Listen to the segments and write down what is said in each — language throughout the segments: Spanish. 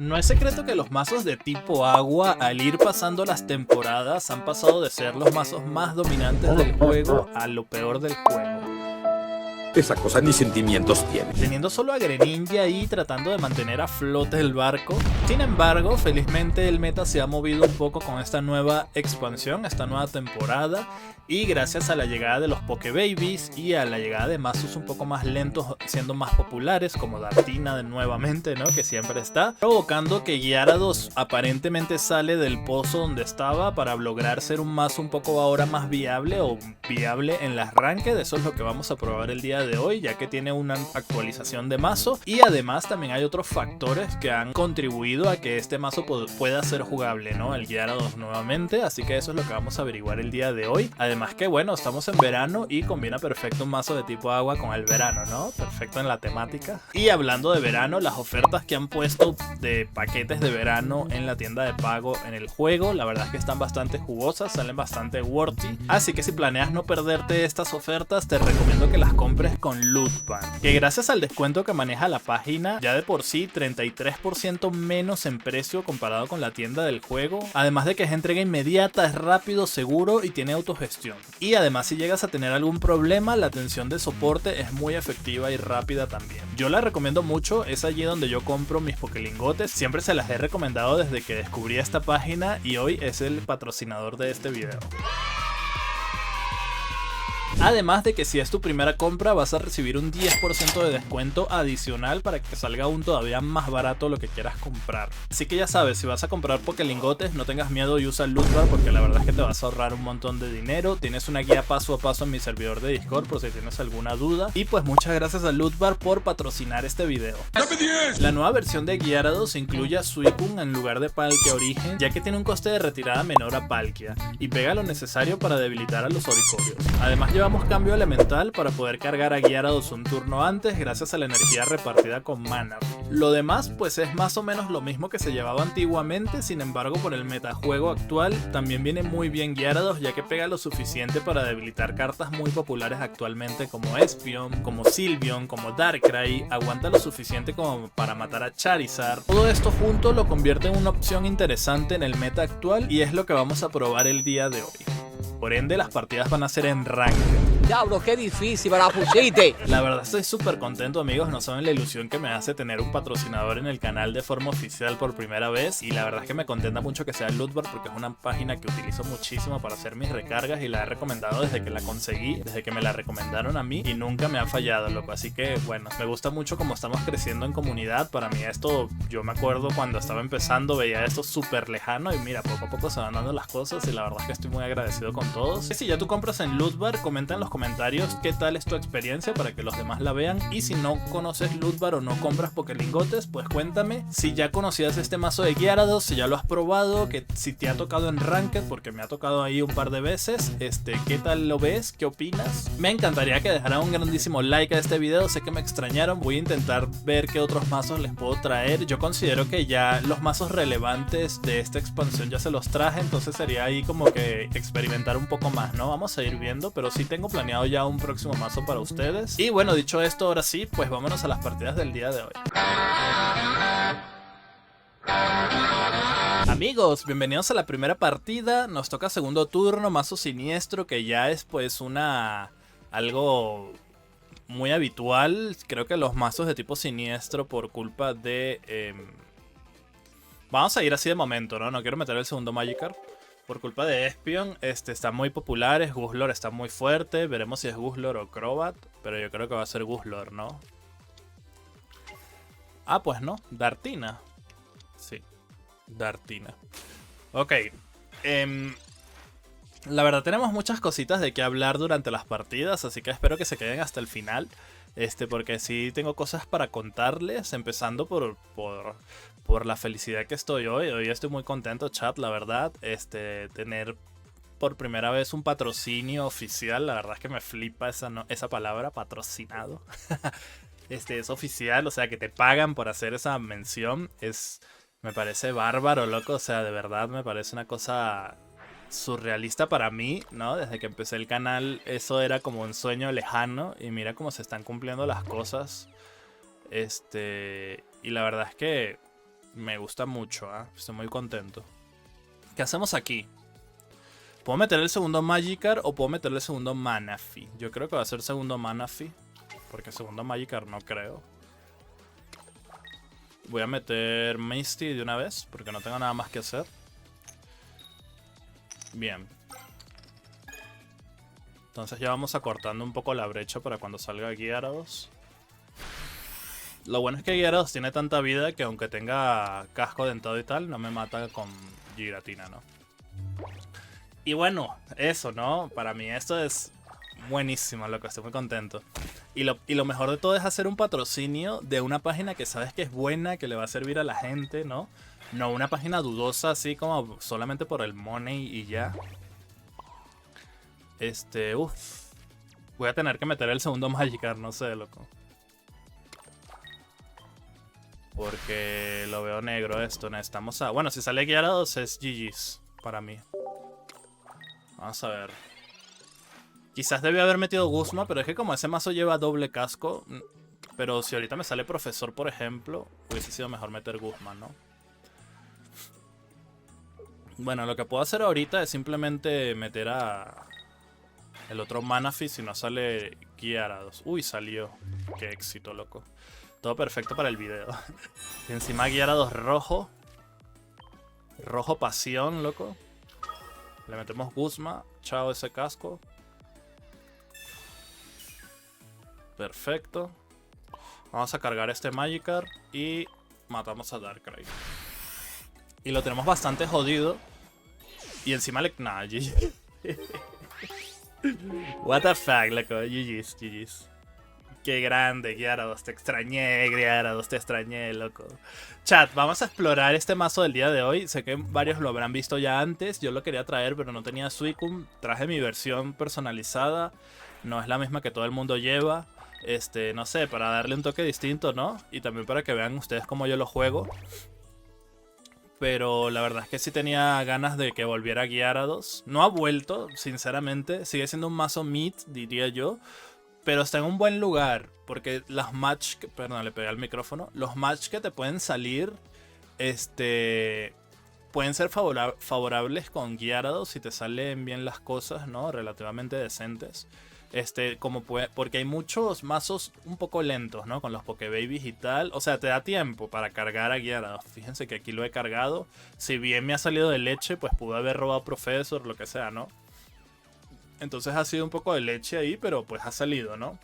No es secreto que los mazos de tipo agua, al ir pasando las temporadas, han pasado de ser los mazos más dominantes del juego a lo peor del juego. Esa cosa ni sentimientos tiene. Teniendo solo a Greninja ahí tratando de mantener a flote el barco. Sin embargo, felizmente el meta se ha movido un poco con esta nueva expansión, esta nueva temporada. Y gracias a la llegada de los Pokébabies y a la llegada de mazos un poco más lentos siendo más populares, como Dartina de nuevamente, ¿no? Que siempre está, provocando que Gyarados aparentemente sale del pozo donde estaba para lograr ser un mazo un poco ahora más viable o viable en las ranked. Eso es lo que vamos a probar el día de hoy, ya que tiene una actualización de mazo. Y además también hay otros factores que han contribuido a que este mazo pueda ser jugable, ¿no? El Gyarados nuevamente, así que eso es lo que vamos a averiguar el día de hoy. Además que bueno, estamos en verano y combina perfecto un mazo de tipo agua con el verano, ¿no? Perfecto en la temática. Y hablando de verano, las ofertas que han puesto de paquetes de verano en la tienda de pago en el juego, la verdad es que están bastante jugosas, salen bastante worthy. Así que si planeas no perderte estas ofertas, te recomiendo que las compres con Lootbar, que gracias al descuento que maneja la página, ya de por sí 33% menos en precio comparado con la tienda del juego. Además de que es entrega inmediata, es rápido, seguro y tiene autogestión. Y además si llegas a tener algún problema, la atención de soporte es muy efectiva y rápida también. Yo la recomiendo mucho, es allí donde yo compro mis Pokélingotes, siempre se las he recomendado desde que descubrí esta página y hoy es el patrocinador de este video. Además de que si es tu primera compra vas a recibir un 10% de descuento adicional para que salga aún todavía más barato lo que quieras comprar. Así que ya sabes, si vas a comprar Pokélingotes no tengas miedo y usa el Lootbar porque la verdad es que te vas a ahorrar un montón de dinero. Tienes una guía paso a paso en mi servidor de Discord por si tienes alguna duda. Y pues muchas gracias a Lootbar por patrocinar este video. La nueva versión de Gyarados incluye a Suicune en lugar de Palkia Origen, ya que tiene un coste de retirada menor a Palkia y pega lo necesario para debilitar a los Oricorios. Además llevamos cambio elemental para poder cargar a Gyarados un turno antes gracias a la energía repartida con Mana. Lo demás pues es más o menos lo mismo que se llevaba antiguamente, sin embargo por el metajuego actual también viene muy bien Gyarados, ya que pega lo suficiente para debilitar cartas muy populares actualmente como Espeon, como Sylveon, como Darkrai, aguanta lo suficiente como para matar a Charizard. Todo esto junto lo convierte en una opción interesante en el meta actual y es lo que vamos a probar el día de hoy. Por ende, las partidas van a ser en ranked. Diablo, qué difícil me la pusiste. La verdad estoy súper contento, amigos. No saben la ilusión que me hace tener un patrocinador en el canal de forma oficial por primera vez. Y la verdad es que me contenta mucho que sea Lootbar porque es una página que utilizo muchísimo para hacer mis recargas y la he recomendado desde que la conseguí, desde que me la recomendaron a mí y nunca me ha fallado, loco. Así que bueno, me gusta mucho cómo estamos creciendo en comunidad. Para mí esto, yo me acuerdo cuando estaba empezando, veía esto súper lejano y mira, poco a poco se van dando las cosas y la verdad es que estoy muy agradecido con todos. Y si ya tú compras en Lootbar, comenta en los comentarios qué tal es tu experiencia para que los demás la vean. Y si no conoces Lootbar o no compras Pokélingotes, pues cuéntame si ya conocías este mazo de Gyarados, si ya lo has probado, que si te ha tocado en Ranked, porque me ha tocado ahí un par de veces. ¿Qué tal lo ves? ¿Qué opinas? Me encantaría que dejaran un grandísimo like a este video. Sé que me extrañaron, voy a intentar ver qué otros mazos les puedo traer. Yo considero que ya los mazos relevantes de esta expansión ya se los traje, entonces sería ahí como que experimentar un poco más, ¿no? Vamos a ir viendo, pero sí tengo planeado ya un próximo mazo para ustedes. Y bueno, dicho esto, ahora sí, pues vámonos a las partidas del día de hoy. Amigos, bienvenidos a la primera partida. Nos toca segundo turno, mazo siniestro, que ya es pues algo muy habitual. Creo que los mazos de tipo siniestro por culpa de... Vamos a ir así de momento, ¿no? No quiero meter el segundo Magikarp. Por culpa de Espeon, están muy populares, Guzzlord está muy fuerte, veremos si es Guzzlord o Crobat, pero yo creo que va a ser Guzzlord, ¿no? Ah, pues no, Dartina. Sí, Dartina. Ok, la verdad tenemos muchas cositas de qué hablar durante las partidas, así que espero que se queden hasta el final. Porque sí tengo cosas para contarles, empezando por la felicidad que estoy hoy. Hoy estoy muy contento, chat, la verdad. Tener por primera vez un patrocinio oficial, la verdad es que me flipa esa palabra, patrocinado. Es oficial, o sea, que te pagan por hacer esa mención. Me parece bárbaro, loco, o sea, de verdad me parece una cosa surrealista para mí, ¿no? Desde que empecé el canal eso era como un sueño lejano y mira cómo se están cumpliendo las cosas. Y la verdad es que Me gusta mucho, estoy muy contento. ¿Qué hacemos aquí? ¿Puedo meter el segundo Magikarp o puedo meterle el segundo Manaphy? Yo creo que va a ser segundo Manaphy, porque segundo Magikarp no creo. Voy a meter Misty de una vez, porque no tengo nada más que hacer. Bien. Entonces ya vamos acortando un poco la brecha para cuando salga Gyarados. Lo bueno es que Gyarados tiene tanta vida que aunque tenga casco dentado y tal, no me mata con Giratina, ¿no? Y bueno, eso, ¿no? Para mí esto es buenísimo, loco, estoy muy contento. Y lo mejor de todo es hacer un patrocinio de una página que sabes que es buena, que le va a servir a la gente, ¿no? No una página dudosa así como solamente por el money y ya. Voy a tener que meter el segundo Magikarp, no sé, loco. Porque lo veo negro esto, necesitamos a... Bueno, si sale Gyarados es GG's para mí. Vamos a ver. Quizás debí haber metido Guzma, pero es que como ese mazo lleva doble casco... Pero si ahorita me sale Profesor, por ejemplo, hubiese sido mejor meter Guzma, ¿no? Bueno, lo que puedo hacer ahorita es simplemente meter a... el otro Manaphy si no sale Gyarados. Uy, salió. Qué éxito, loco. Todo perfecto para el video. Y encima Gyarados rojo. Rojo pasión, loco. Le metemos Guzma. Chao ese casco. Perfecto. Vamos a cargar este Magikarp y matamos a Darkrai. Y lo tenemos bastante jodido. Y encima le... Nah, GG. What the fuck, loco. GG's, GG's. Qué grande, Gyarados. Te extrañé, Gyarados. Te extrañé, loco. Chat, vamos a explorar este mazo del día de hoy. Sé que varios lo habrán visto ya antes. Yo lo quería traer, pero no tenía Suicune. Traje mi versión personalizada. No es la misma que todo el mundo lleva. No sé, para darle un toque distinto, ¿no? Y también para que vean ustedes cómo yo lo juego. Pero la verdad es que sí tenía ganas de que volviera Gyarados. No ha vuelto, sinceramente. Sigue siendo un mazo mid, diría yo. Pero está en un buen lugar. Porque las match... Perdón, le pegué al micrófono. Los match que te pueden salir... pueden ser favorables con Gyarados si te salen bien las cosas, ¿no? Relativamente decentes. Porque hay muchos mazos un poco lentos, ¿no? Con los Pokébabies y tal. O sea, te da tiempo para cargar a Gyarados. Fíjense que aquí lo he cargado. Si bien me ha salido de leche, pues pude haber robado Professor, lo que sea, ¿no? Entonces ha sido un poco de leche ahí, pero pues ha salido, ¿no?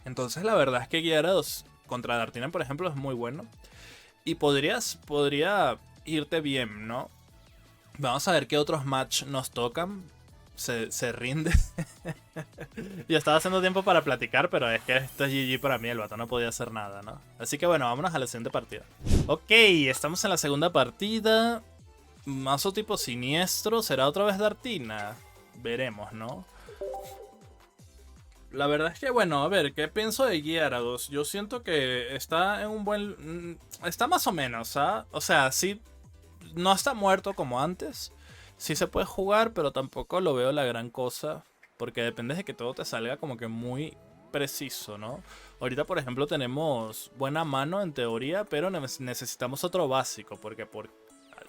Entonces la verdad es que Gyarados contra Dartina, por ejemplo, es muy bueno. Y podría irte bien, ¿no? Vamos a ver qué otros match nos tocan. Se rinde. Yo estaba haciendo tiempo para platicar, pero es que esto es GG para mí. El vato no podía hacer nada, ¿no? Así que bueno, vámonos a la siguiente partida. Ok, estamos en la segunda partida. Mazo tipo siniestro. ¿Será otra vez Dartina? Veremos, ¿no? La verdad es que, bueno, a ver, ¿qué pienso de Gyarados? Yo siento que está en un buen... Está más o menos, ¿ah? O sea, sí, no está muerto como antes. Sí se puede jugar, pero tampoco lo veo la gran cosa. Porque depende de que todo te salga como que muy preciso, ¿no? Ahorita, por ejemplo, tenemos buena mano en teoría, pero necesitamos otro básico. Porque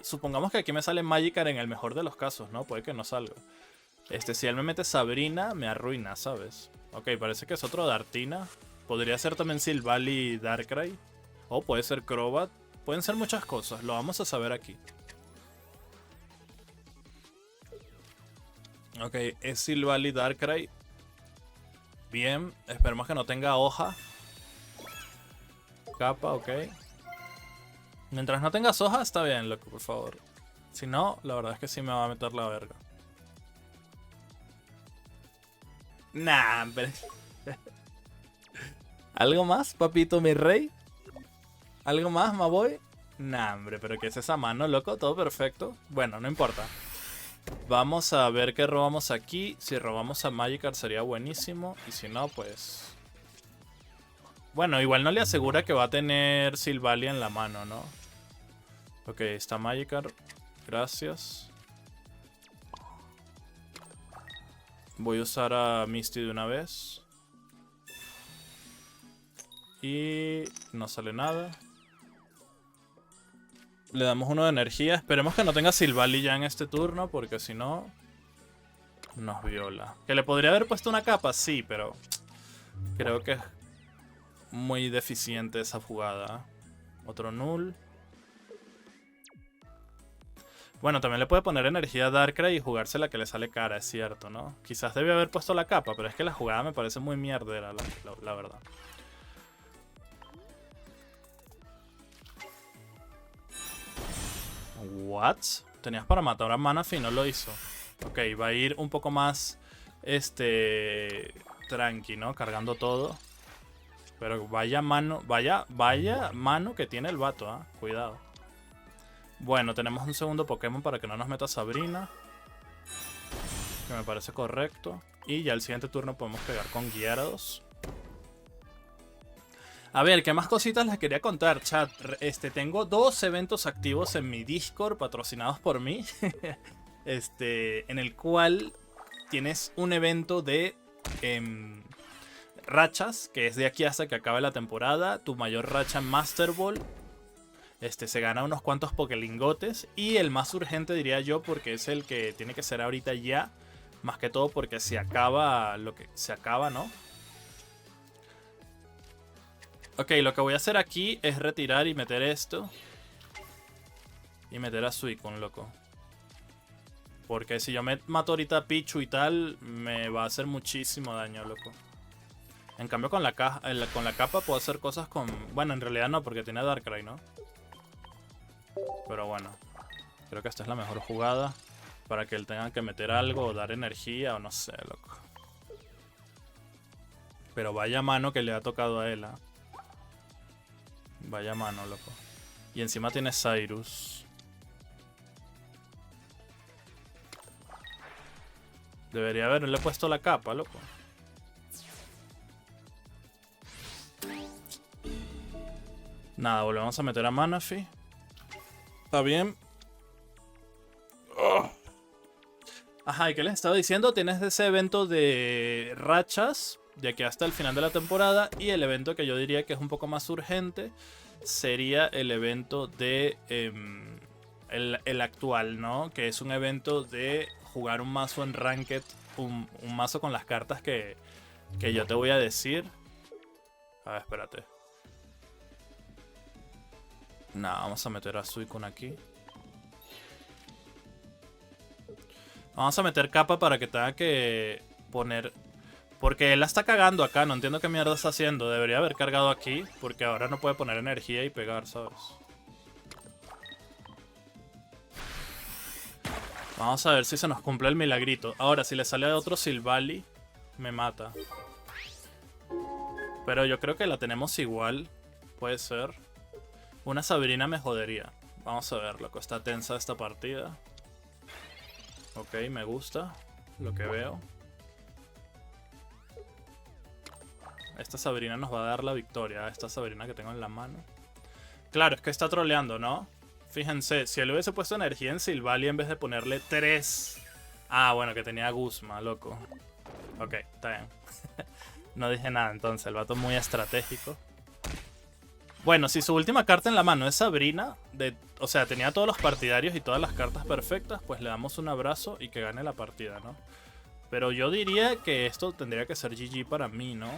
supongamos que aquí me sale Magikarp en el mejor de los casos, ¿no? Puede que no salga. Si él me mete Sabrina, me arruina, ¿sabes? Ok, parece que es otro Dartina. Podría ser también Silvally y Darkrai. O puede ser Crobat. Pueden ser muchas cosas, lo vamos a saber aquí. Ok, es Silvally Darkrai. Bien, esperemos que no tenga hoja. Capa, ok. Mientras no tengas hoja, está bien, loco, por favor. Si no, la verdad es que sí me va a meter la verga. Nah, hombre. ¿Algo más, papito mi rey? ¿Algo más, maboy? Nah, hombre, pero ¿qué es esa mano, loco? Todo perfecto. Bueno, no importa. Vamos a ver qué robamos aquí. Si robamos a Magikarp sería buenísimo. Y si no, pues... Bueno, igual no le asegura que va a tener Silvally en la mano, ¿no? Ok, está Magikarp. Gracias. Voy a usar a Misty de una vez. Y no sale nada. Le damos uno de energía. Esperemos que no tenga Silvally ya en este turno, porque si no, nos viola. ¿Que le podría haber puesto una capa? Sí, pero creo que es muy deficiente esa jugada. Otro null. Bueno, también le puede poner energía a Darkrai y jugarse la que le sale cara, es cierto, ¿no? Quizás debió haber puesto la capa, pero es que la jugada me parece muy mierdera, la verdad. ¿What? Tenías para matar a Manaphy y no lo hizo. Ok, va a ir un poco más tranqui, ¿no? Cargando todo. Pero vaya mano que tiene el vato, ¿ah? Cuidado. Bueno, tenemos un segundo Pokémon para que no nos meta Sabrina. Que me parece correcto. Y ya el siguiente turno podemos pegar con Gyarados. A ver, ¿qué más cositas les quería contar, chat? Tengo 2 eventos activos en mi Discord, patrocinados por mí. En el cual tienes un evento de rachas, que es de aquí hasta que acabe la temporada. Tu mayor racha en Master Ball. Se gana unos cuantos Pokélingotes. Y el más urgente, diría yo, porque es el que tiene que ser ahorita ya. Más que todo porque se acaba lo que se acaba, ¿no? Ok, lo que voy a hacer aquí es retirar y meter esto. Y meter a Suicune, loco. Porque si yo me mato ahorita a Pichu y tal, me va a hacer muchísimo daño, loco. En cambio con la capa puedo hacer cosas con... Bueno, en realidad no, porque tiene Darkrai, ¿no? Pero bueno. Creo que esta es la mejor jugada. Para que él tenga que meter algo o dar energía o no sé, loco. Pero vaya mano que le ha tocado a él, ¿eh? Vaya mano, loco. Y encima tiene Cyrus. Debería haberle puesto la capa, loco. Nada, volvemos a meter a Manaphy. Está bien. Ajá, ¿y qué les estaba diciendo? Tienes ese evento de rachas de aquí hasta el final de la temporada. Y el evento que yo diría que es un poco más urgente sería el evento de el actual, ¿no? Que es un evento de jugar un mazo en Ranked. Un mazo con las cartas que yo te voy a decir. A ver, espérate. Nada, vamos a meter a Suicune aquí. Vamos a meter capa para que tenga que poner... Porque él la está cagando acá, no entiendo qué mierda está haciendo. Debería haber cargado aquí, porque ahora no puede poner energía y pegar, ¿sabes? Vamos a ver si se nos cumple el milagrito. Ahora, si le sale otro Silvally, me mata. Pero yo creo que la tenemos igual. Puede ser. Una Sabrina me jodería. Vamos a ver, loco. Está tensa esta partida. Ok, me gusta lo que veo. Esta Sabrina nos va a dar la victoria. Esta Sabrina que tengo en la mano. Claro, es que está troleando, ¿no? Fíjense, si él hubiese puesto energía en Silvally en vez de ponerle 3... Ah, bueno, que tenía Guzma, loco. Ok, está bien. No dije nada entonces, el vato muy estratégico. Bueno, si su última carta en la mano es Sabrina, o sea, tenía todos los partidarios y todas las cartas perfectas, pues le damos un abrazo y que gane la partida, ¿no? Pero yo diría que esto tendría que ser GG para mí, ¿no?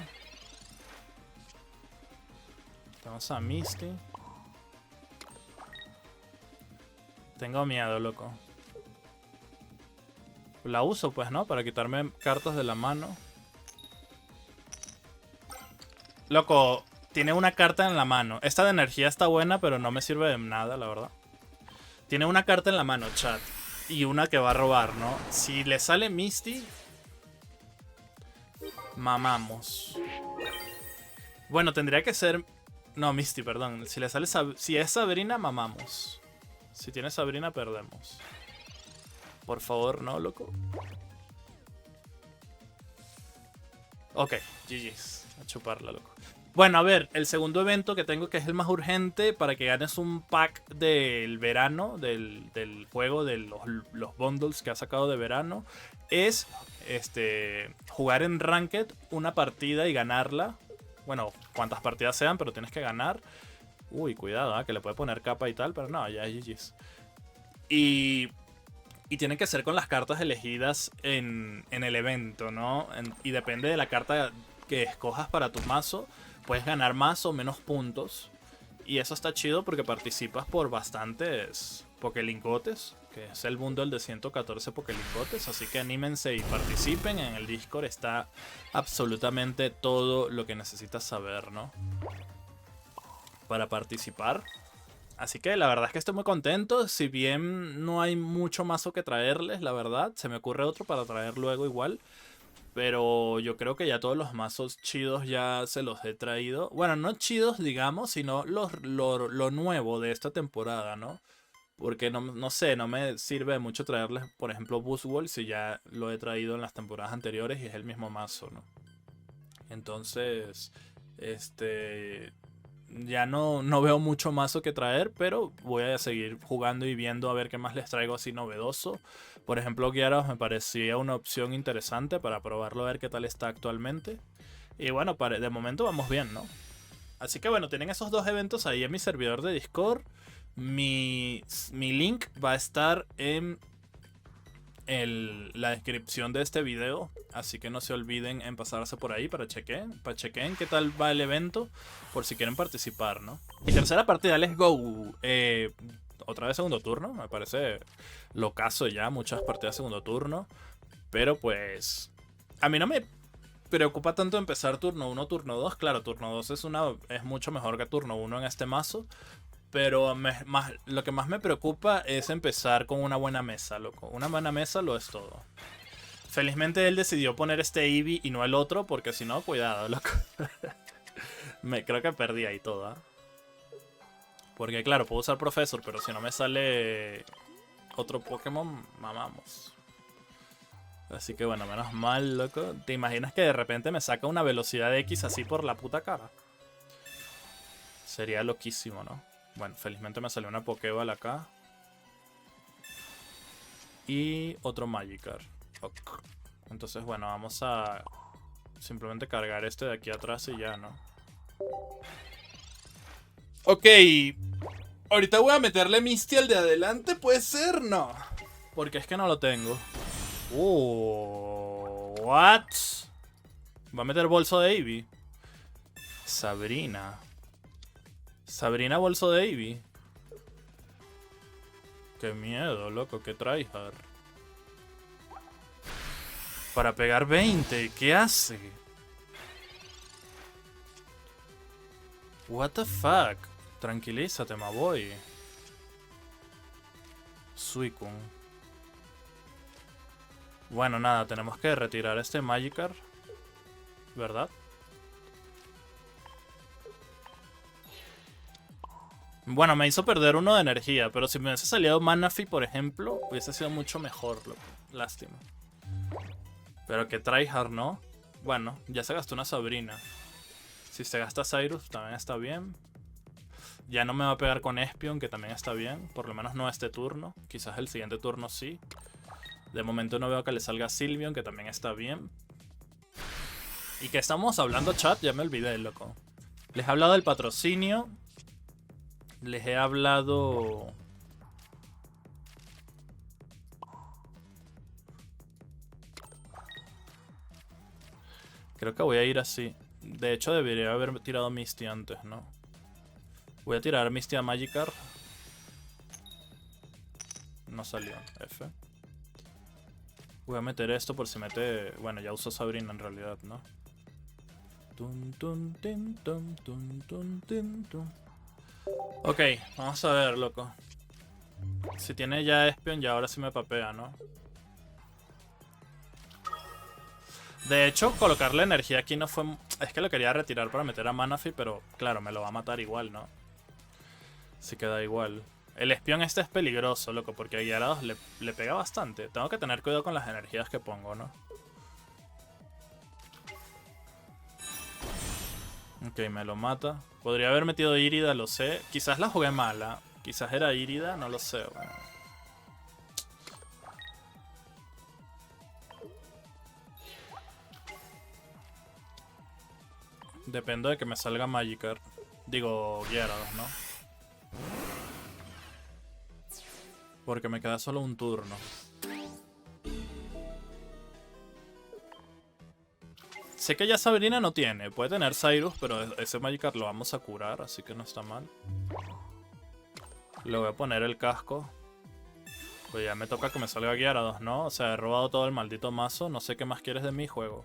Vamos a Misty. Tengo miedo, loco. La uso, pues, ¿no? Para quitarme cartas de la mano. Loco, tiene una carta en la mano. Esta de energía está buena, pero no me sirve de nada, la verdad. Tiene una carta en la mano, chat. Y una que va a robar, ¿no? Si le sale Misty... Mamamos. Bueno, tendría que ser... No, Misty, perdón. Si le sale si es Sabrina, mamamos. Si tiene Sabrina, perdemos. Por favor, no, loco. Ok, GG's. A chuparla, loco. Bueno, a ver, el segundo evento que tengo, que es el más urgente, para que ganes un pack del verano, del juego, de los bundles que ha sacado de verano, es jugar en Ranked una partida y ganarla. Bueno, cuantas partidas sean, pero tienes que ganar. Uy, cuidado, que le puede poner capa y tal, pero no, ya es GG's. Y tiene que ser con las cartas elegidas en el evento, ¿no? Y depende de la carta que escojas para tu mazo, puedes ganar más o menos puntos. Y eso está chido porque participas por bastantes Pokélingotes, que es el bundle de 114 Pokélingotes. Así que anímense y participen. En el Discord está absolutamente todo lo que necesitas saber, ¿no? Para participar. Así que la verdad es que estoy muy contento. Si bien no hay mucho mazo que traerles, la verdad. Se me ocurre otro para traer luego igual. Pero yo creo que ya todos los mazos chidos ya se los he traído. Bueno, no chidos, digamos, sino lo nuevo de esta temporada, ¿no? Porque no sé, no me sirve mucho traerles, por ejemplo, Buzzwole si ya lo he traído en las temporadas anteriores y es el mismo mazo, ¿no? Entonces, ya no veo mucho mazo que traer, pero voy a seguir jugando y viendo a ver qué más les traigo así novedoso. Por ejemplo, Gyarados me parecía una opción interesante para probarlo, a ver qué tal está actualmente. Y bueno, de momento vamos bien, ¿no? Así que bueno, tienen esos dos eventos ahí en mi servidor de Discord. Mi link va a estar en la descripción de este video, así que no se olviden en pasarse por ahí para chequen qué tal va el evento, por si quieren participar, ¿no? Y tercera partida, let's go. Otra vez segundo turno, me parece locazo ya, muchas partidas segundo turno, pero pues a mí no me preocupa tanto empezar turno 1, turno 2, claro, turno 2 es mucho mejor que turno 1 en este mazo. Pero lo que más me preocupa es empezar con una buena mesa, loco. Una buena mesa lo es todo. Felizmente él decidió poner este Eevee y no el otro, porque si no, cuidado, loco. Creo que perdí ahí todo, ¿eh? Porque claro, puedo usar Professor, pero si no me sale otro Pokémon, mamamos. Así que bueno, menos mal, loco. ¿Te imaginas que de repente me saca una velocidad X así por la puta cara? Sería loquísimo, ¿no? Bueno, felizmente me salió una Pokéball acá. Y otro Magikarp. Ok. Entonces, bueno, vamos a simplemente cargar este de aquí atrás y ya, ¿no? Ok. Ahorita voy a meterle Misty al de adelante, ¿puede ser? No. Porque es que no lo tengo. What? Va a meter bolso de Eevee. Sabrina bolso de Eevee. Qué miedo, loco, qué tryhard. Para pegar 20, ¿qué hace? What the fuck? Tranquilízate, Maboy. Suicune. Bueno, nada, tenemos que retirar este Magikarp, ¿verdad? Bueno, me hizo perder uno de energía, pero si me hubiese salido Manaphy, por ejemplo, hubiese sido mucho mejor, loco. Lástima. Pero que tryhard, ¿no? Bueno, ya se gastó una Sabrina. Si se gasta Cyrus, también está bien. Ya no me va a pegar con Espion, que también está bien. Por lo menos no este turno. Quizás el siguiente turno sí. De momento no veo que le salga Sylveon, que también está bien. ¿Y qué estamos hablando, chat? Ya me olvidé, loco. Les he hablado del patrocinio. Les he hablado... Creo que voy a ir así. De hecho, debería haber tirado Misty antes, ¿no? Voy a tirar Misty a Magikarp. No salió. F. Voy a meter esto por si mete... Bueno, ya usó Sabrina en realidad, ¿no? Ok, vamos a ver, loco. Si tiene ya Espion, ya ahora sí me papea, ¿no? De hecho, colocarle energía aquí no fue... Es que lo quería retirar para meter a Manaphy, pero claro, me lo va a matar igual, ¿no? Así que da igual. El espión este es peligroso, loco, porque a Gyarados le pega bastante. Tengo que tener cuidado con las energías que pongo, ¿no? Ok, me lo mata. Podría haber metido Irida, lo sé. Quizás la jugué mala. Quizás era Irida, no lo sé. Bueno. Dependo de que me salga Magikarp. Digo, Gyarados, ¿no? Porque me queda solo un turno. Sé que ya Sabrina no tiene. Puede tener Cyrus, pero ese Magikarp lo vamos a curar, así que no está mal. Le voy a poner el casco. Pues ya me toca que me salga Gyarados, ¿no? O sea, he robado todo el maldito mazo. No sé qué más quieres de mí, juego.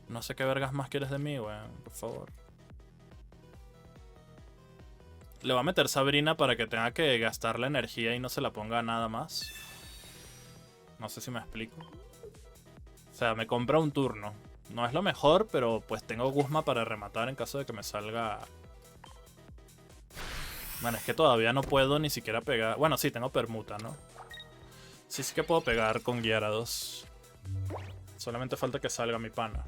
No sé qué vergas más quieres de mí, weón. Por favor. Le voy a meter Sabrina para que tenga que gastar la energía y no se la ponga nada más. No sé si me explico. O sea, me compra un turno. No es lo mejor, pero pues tengo Guzma para rematar en caso de que me salga... Bueno, es que todavía no puedo ni siquiera pegar... Bueno, sí, tengo permuta, ¿no? Sí que puedo pegar con Gyarados. Solamente falta que salga mi pana.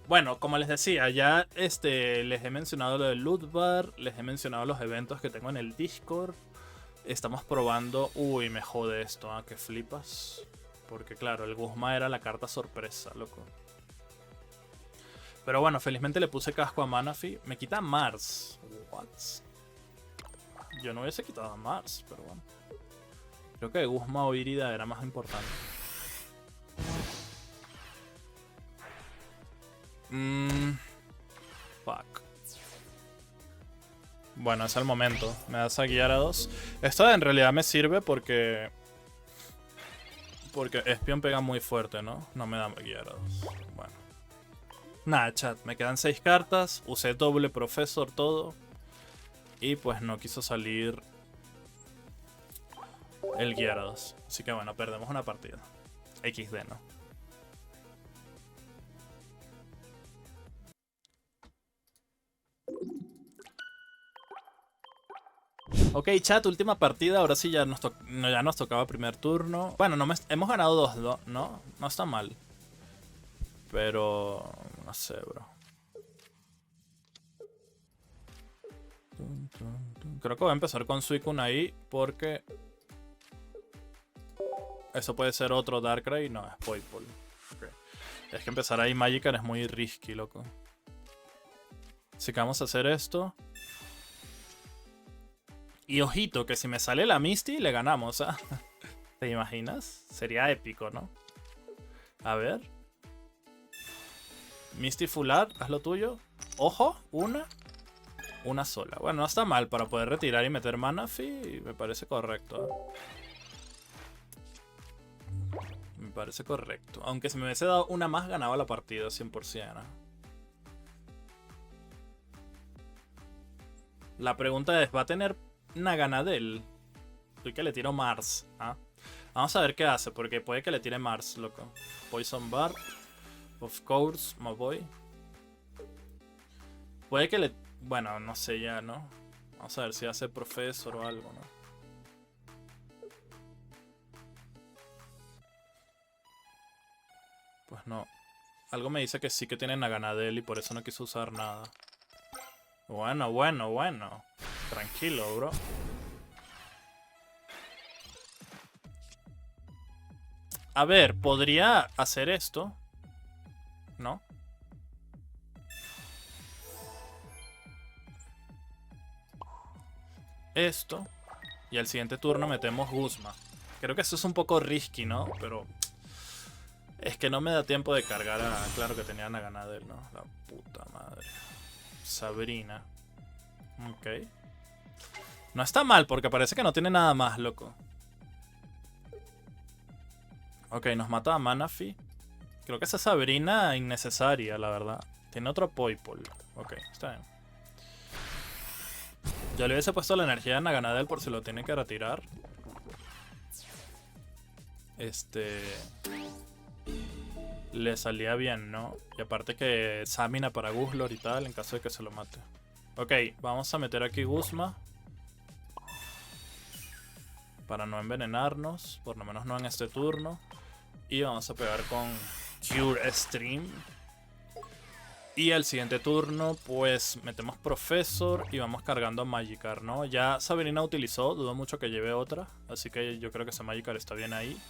Bueno, como les decía, ya les he mencionado lo del Loot Bar, les he mencionado los eventos que tengo en el Discord. Estamos probando... Uy, me jode esto, ¿ah? Que flipas. Porque claro, el Guzma era la carta sorpresa, loco. Pero bueno, felizmente le puse casco a Manaphy. Me quita Mars. What? Yo no hubiese quitado a Mars, pero bueno. Creo que Guzma o Irida era más importante. Fuck. Bueno, es el momento. Me das a Gyarados. Esto en realidad me sirve porque... Porque Espion pega muy fuerte, ¿no? No me da Gyarados. Bueno. Nada, chat. Me quedan 6 cartas. Usé doble Professor, todo. Y pues no quiso salir el Gyarados. Así que bueno, perdemos una partida. XD, ¿no? Ok, chat, última partida. Ahora sí ya nos tocaba primer turno. Bueno, hemos ganado 2-2, ¿no? No está mal. Pero... no sé, bro. Creo que voy a empezar con Suicune ahí porque... Eso puede ser otro Darkrai. No, es Poipole. Okay. Es que empezar ahí Magikarp es muy risky, loco. Así que vamos a hacer esto. Y ojito, que si me sale la Misty, le ganamos, ¿ah? ¿Te imaginas? Sería épico, ¿no? A ver. Misty Full Art, haz lo tuyo. Ojo, una sola. Bueno, no está mal para poder retirar y meter Manaphy. Me parece correcto, ¿eh? Me parece correcto. Aunque si me hubiese dado una más, ganaba la partida 100%, ¿eh? La pregunta es, ¿va a tener Naganadel? Estoy que le tiro Mars, ¿ah? Vamos a ver qué hace, porque puede que le tire Mars, loco. Poison Bar. Of course, my boy. Puede que le... Bueno, no sé ya, ¿no? Vamos a ver si hace Professor o algo, ¿no? Pues no. Algo me dice que sí que tiene Naganadel y por eso no quiso usar nada. Bueno. Tranquilo, bro. A ver, podría hacer esto, ¿no? Esto. Y al siguiente turno metemos Guzma. Creo que eso es un poco risky, ¿no? Pero... es que no me da tiempo de cargar a... Claro que tenía Naganadel, ¿no? La puta madre. Sabrina. Ok. No está mal, porque parece que no tiene nada más, loco. Ok, nos mata a Manaphy. Creo que esa Sabrina innecesaria, la verdad. Tiene otro Poipole. Ok, está bien. Yo le hubiese puesto la energía de Naganadel por si lo tiene que retirar. Le salía bien, ¿no? Y aparte que Samina para Guzlor y tal, en caso de que se lo mate. Ok, vamos a meter aquí Guzma. Para no envenenarnos, por lo menos no en este turno. Y vamos a pegar con Cure Stream. Y al siguiente turno, pues metemos Professor y vamos cargando a Magikarp, ¿no? Ya Sabrina utilizó, dudo mucho que lleve otra. Así que yo creo que ese Magikarp está bien ahí.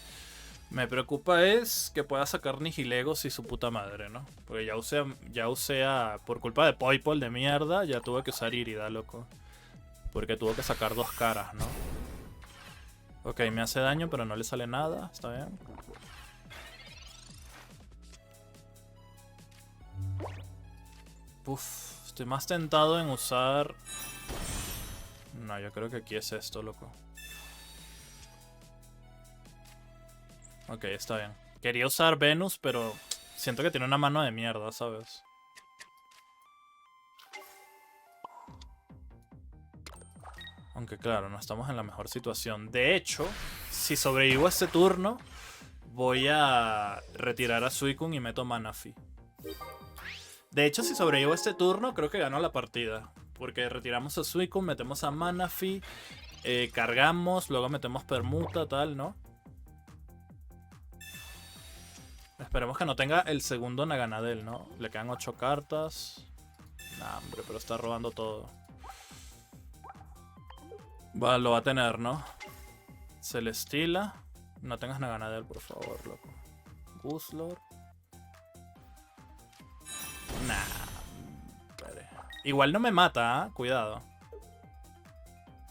Me preocupa es que pueda sacar Nihilegos y su puta madre, ¿no? Porque ya usé por culpa de Poipol de mierda, ya tuve que usar Irida, loco. Porque tuvo que sacar 2 caras, ¿no? Ok, me hace daño, pero no le sale nada, está bien. Uf, estoy más tentado en usar... No, yo creo que aquí es esto, loco. Ok, está bien. Quería usar Venus, pero siento que tiene una mano de mierda, ¿sabes? Aunque claro, no estamos en la mejor situación. De hecho, si sobrevivo este turno, voy a retirar a Suicune y meto Manaphy. De hecho, si sobrevivo este turno, creo que gano la partida. Porque retiramos a Suicune, metemos a Manaphy, cargamos, luego metemos Permuta, tal, ¿no? Esperemos que no tenga el segundo Naganadel, ¿no? Le quedan 8 cartas. Nah, hombre, pero está robando todo. Va, lo va a tener, ¿no? Celestila. No tengas Naganadel, por favor, loco. Guslor. Nah. Hombre. Igual no me mata, ¿eh? Cuidado.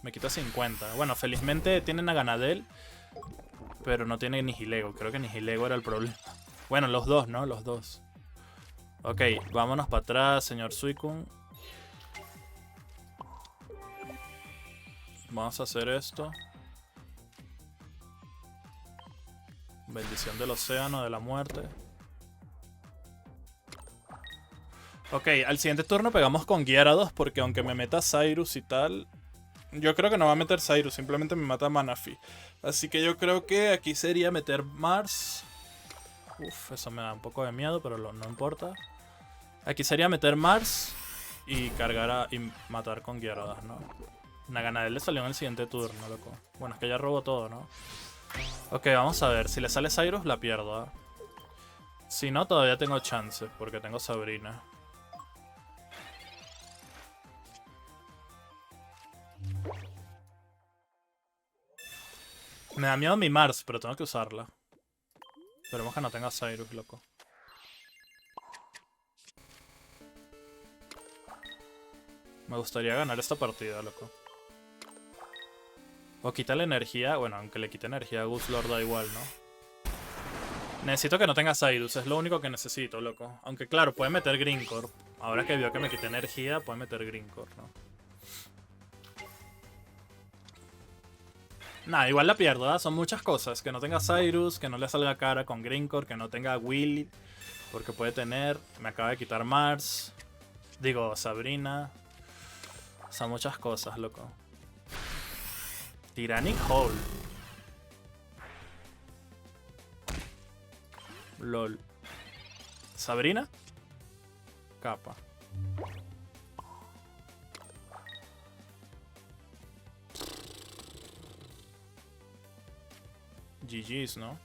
Me quita 50. Bueno, felizmente tiene Naganadel, pero no tiene Nihilego. Creo que Nihilego era el problema. Bueno, los dos, ¿no? Los dos. Ok, vámonos para atrás, señor Suicune. Vamos a hacer esto. Bendición del océano, de la muerte. Ok, al siguiente turno pegamos con Gyarados, porque aunque me meta Cyrus y tal... Yo creo que no va a meter Cyrus, simplemente me mata Manaphy. Así que yo creo que aquí sería meter Mars... Uf, eso me da un poco de miedo, pero no importa. Aquí sería meter Mars y cargar y matar con Gyarados, ¿no? Naganadel le salió en el siguiente turno, loco. Bueno, es que ya robó todo, ¿no? Ok, vamos a ver. Si le sale Cyrus, la pierdo, ¿eh? Si no, todavía tengo chances, porque tengo Sabrina. Me da miedo mi Mars, pero tengo que usarla. Esperemos que no tenga Cyrus, loco. Me gustaría ganar esta partida, loco. O quítale energía. Bueno, aunque le quite energía a Guslord da igual, ¿no? Necesito que no tenga Cyrus, es lo único que necesito, loco. Aunque claro, puede meter Greencore. Ahora que vio que me quité energía, puede meter Greencore, ¿no? Nah, igual la pierdo, ¿eh? Son muchas cosas. Que no tenga Cyrus, que no le salga cara con Greencore, que no tenga Willy, porque puede tener. Me acaba de quitar Mars. Digo, Sabrina. Son muchas cosas, loco. Tyrannic Hole. LOL. Sabrina. Capa. GG's, ¿no?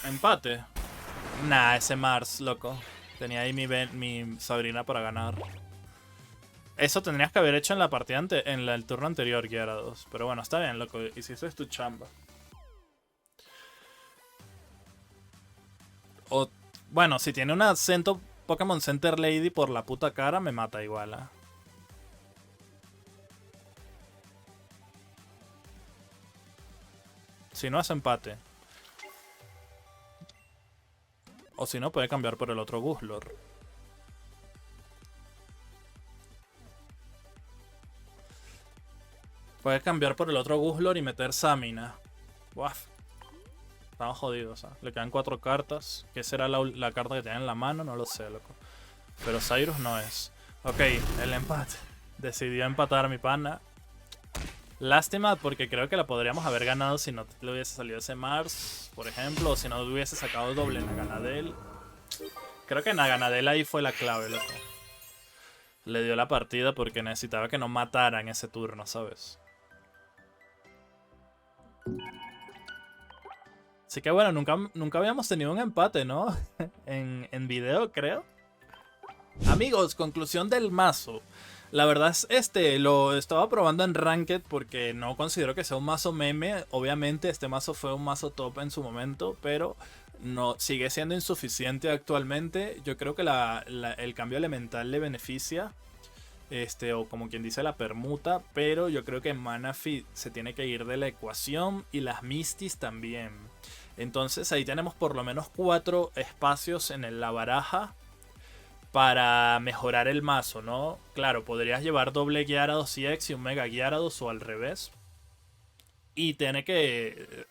Empate. Nah, ese Mars, loco. Tenía ahí mi Sabrina para ganar. Eso tendrías que haber hecho en la partida el turno anterior, Gyarados. Pero bueno, está bien, loco. Hiciste tu chamba. O, bueno, si tiene un acento Pokémon Center Lady por la puta cara, me mata igual, ¿eh? Si no, es empate. O si no, puede cambiar por el otro Guslor. Puede cambiar por el otro Guslor y meter Samina. Uaf. Estamos jodidos, ¿eh? Le quedan 4 cartas. ¿Qué será la carta que tiene en la mano? No lo sé, loco. Pero Cyrus no es. Ok, el empate. Decidió empatar a mi pana. Lástima porque creo que la podríamos haber ganado si no le hubiese salido ese Mars, por ejemplo. O si no hubiese sacado doble Naganadel. Creo que Naganadel ahí fue la clave, loco. Le dio la partida porque necesitaba que no matara en ese turno, ¿sabes? Así que bueno, nunca habíamos tenido un empate, ¿no? en video, creo. Amigos, conclusión del mazo. La verdad es, lo estaba probando en Ranked porque no considero que sea un mazo meme. Obviamente este mazo fue un mazo top en su momento, pero no sigue siendo insuficiente actualmente. Yo creo que el cambio elemental le beneficia, o como quien dice la permuta, pero yo creo que Manaphy se tiene que ir de la ecuación y las Mistis también. Entonces ahí tenemos por lo menos 4 espacios en la baraja para mejorar el mazo, ¿no? Claro, podrías llevar doble Gyarados EX y un Mega Gyarados o al revés. Y tiene que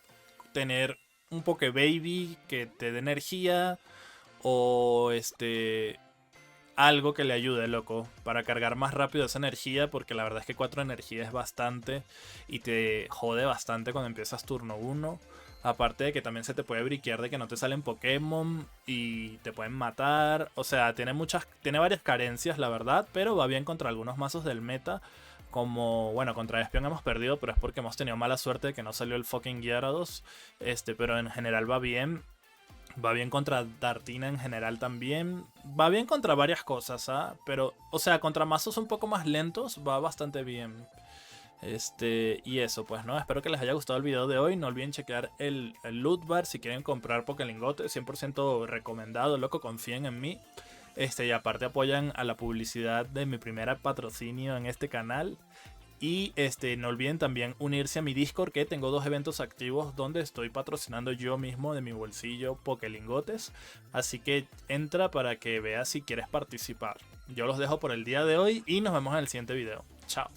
tener un Pokébaby que te dé energía o algo que le ayude, loco, para cargar más rápido esa energía, porque la verdad es que 4 energía es bastante y te jode bastante cuando empiezas turno 1. Aparte de que también se te puede briquear de que no te salen Pokémon y te pueden matar. O sea, tiene varias carencias, la verdad, pero va bien contra algunos mazos del meta. Como, bueno, contra Espion hemos perdido, pero es porque hemos tenido mala suerte de que no salió el fucking Gyarados. Pero en general va bien. Va bien contra Dartina en general también. Va bien contra varias cosas, ¿ah? Pero, o sea, contra mazos un poco más lentos va bastante bien. Y eso, pues, ¿no? Espero que les haya gustado el video de hoy. No olviden chequear el loot bar si quieren comprar Pokélingote. 100% recomendado, loco, confíen en mí. Y aparte apoyan a la publicidad de mi primer patrocinio en este canal. Y no olviden también unirse a mi Discord, que tengo 2 eventos activos donde estoy patrocinando yo mismo de mi bolsillo Pokélingotes. Así que entra para que veas si quieres participar. Yo los dejo por el día de hoy y nos vemos en el siguiente video. Chao.